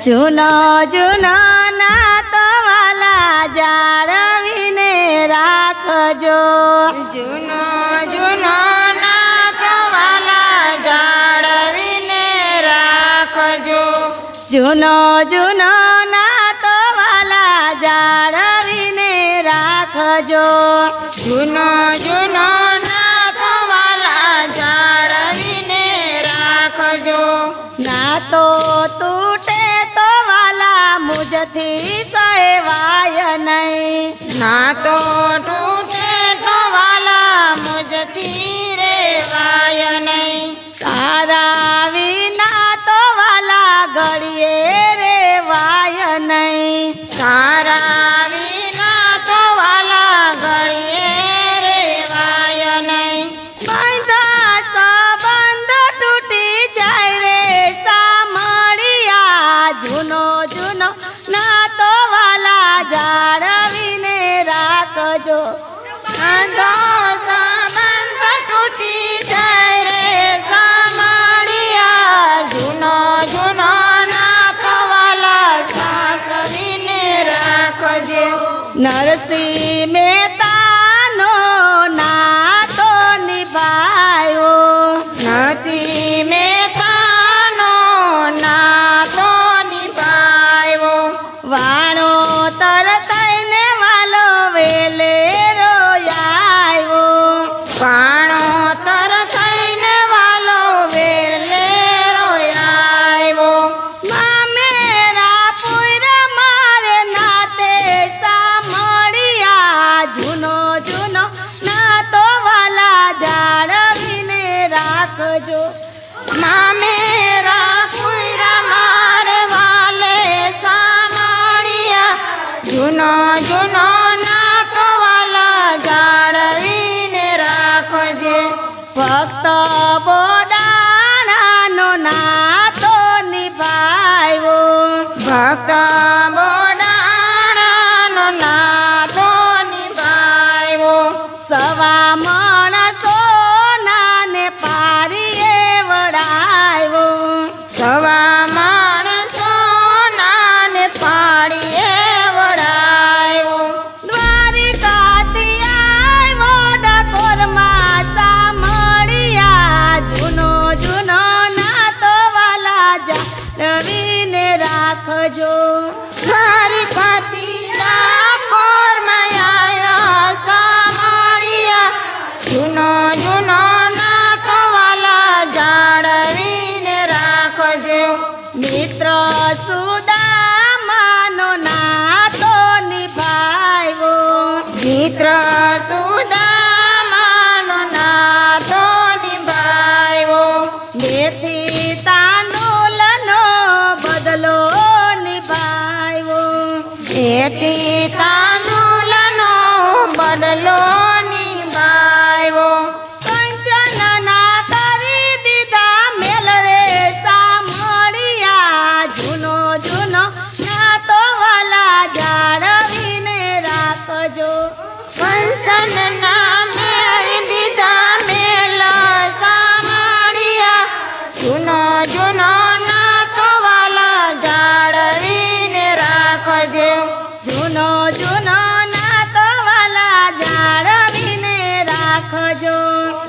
જૂનો જૂનો નાતો વાલા જાળવીને રાખજો. જૂનો જૂનો નાતો વાલા જાળવીને રાખજો. જૂનો જૂનો નાતો વાલા જાળવીને રાખજો. જૂનો જૂનો નાતો વાલા જાળવીને રાખજો. નાતો તૂટે તો વાલા મુજથી સહેવાય નહીં. નાતો તૂટે તો વાલા મુજથી રેવાય નહીં. તારા વિના તો વાલા ઘડીએ રેવાય નહીં. તારા વિના તો વાલા ઘડીએ રેવાય નહીં. બંધા સંબંધ તૂટી જાય રે સામળિયા. જૂનો જૂનો નાતો વાલા જાળવીને રાખજો. બાંધો સંબંધ તૂટી જાય રે સામળિયા. જૂનો જૂનો નાતો વાલા સાચવીને રાખજે. નરસિંહ મહેતાનો નાતો નિભાયો. નથી મહેતાનો નાતો નિભાવ્યો. વાણો તરતઈને વાલો વેલેરો આવ્યો. પાણો તરસાઈને વાલો વેલેરો આવ્યો. મામેરા પુરા મારે નાતે સામળિયા. જૂનો જૂનો નાતો વાલા જાળવીને રાખજો. મામેરા પુરા મારે વાલે સામળિયા. જૂનો જૂનો નાતો વાલા જાળવીને રાખજે. ભક્ત બોડાણાનો નાતો નિભાવ્યો. ભક્ત બોડાણાનો નાતો નિભાવ્યો. સવા માણસો નાને પારીએ વડાવ્યો. સવા માણસો નાને પાડીએ વડાયો. દ્વારિકાથી આવ્યો ડાકોરમાં સામળિયા. જૂનો જૂનો નાતો વાલા જાળવીને રાખજો. દ્વારિકાથી ડાકોરમાં આયા સામળિયા. જૂનો જૂનો નાતો વાલા જાળવીને રાખજો. મિત્ર સુદામાનો નાતો નિભાવ્યો. મિત્ર સુદામાનો નાતો નિભાવ્યો. મેથી તાંદુલનો બદલો નિભાવ્યો. એથી તાંદુલનો બદલો નિભાવ્યો. કંચનના કરી દીધા મેલ રે સામળિયા. જૂનો જૂનો નાતો વાલા જાળવીને રાખજો. કંચનના મેળી દીધા મેલ સામળિયા. જૂનો જૂનો નાતો વાલા જાળવીને રાખજે. જૂનો જૂનો નાતો વાલા જાળવીને રાખજો.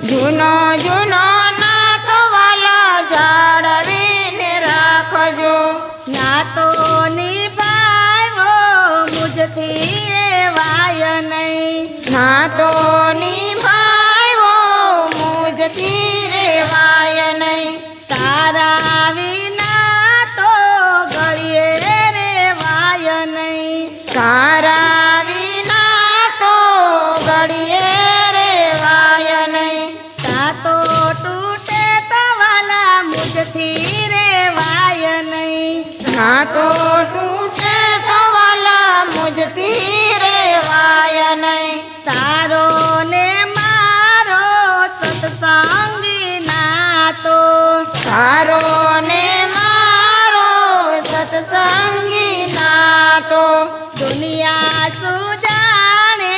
જૂનો જૂનો નાતો વાલા જાળવીને રાખજો. નાતો નિભાવ્યો મુજથી રેવાય નહીં. નાતો નિભાવ્યો મુજથી રેવાય નહીં. તારા વિના તો ઘડીએ રેવાય નહીં. તારા વિના તો ઘડીએ રેવાય નહીં. તાતો તૂટે તો વાલા મુજથી રેવાય નહીં. નાતો તૂટે તો વાલા મુજથી રેવાય નહીં. તારો ને મારો સત્સંગી નાતો. તારો ને મારો સત્સંગી નાતો. દુનિયા સુજાણે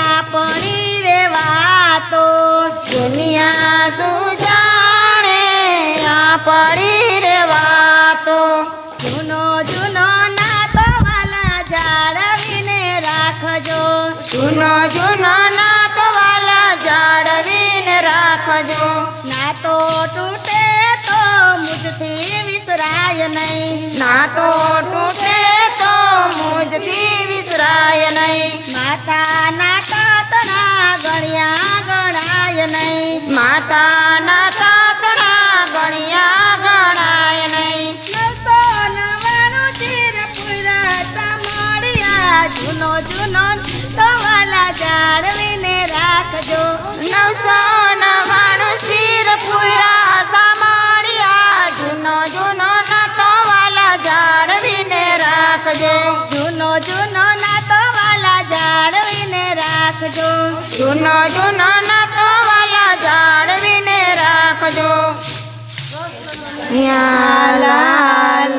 આપણી રે વાતો. દુનિયા તું જાણે આ પડી રે વાતો. જૂનો જૂનો જૂનો નાતો વાલા જાળવીને રાખજો. નાતો તૂટે તો મુજથી વિસરાય નહીં. નાતો તૂટે તો મુજથી વિસરાય નહીં. માતાના તાતણા ગણ્યા ગણાય નહીં. માતાના તાતણા ગણ્યા ગણાય નહીં. 999 ચીર પુરાતા મળ્યા જૂનો જૂનો તો વાલા જાળવીને રાખજો. 999 શિર પૂરા સામાળિયા જૂનો જૂનો નાતો વાલા જાળવીને રાખજો. જૂનો જૂનો નાતો વાલા જાળવીને રાખજો. જૂનો જૂનો નાતો વાલા જાળવીને રાખજો. લાલ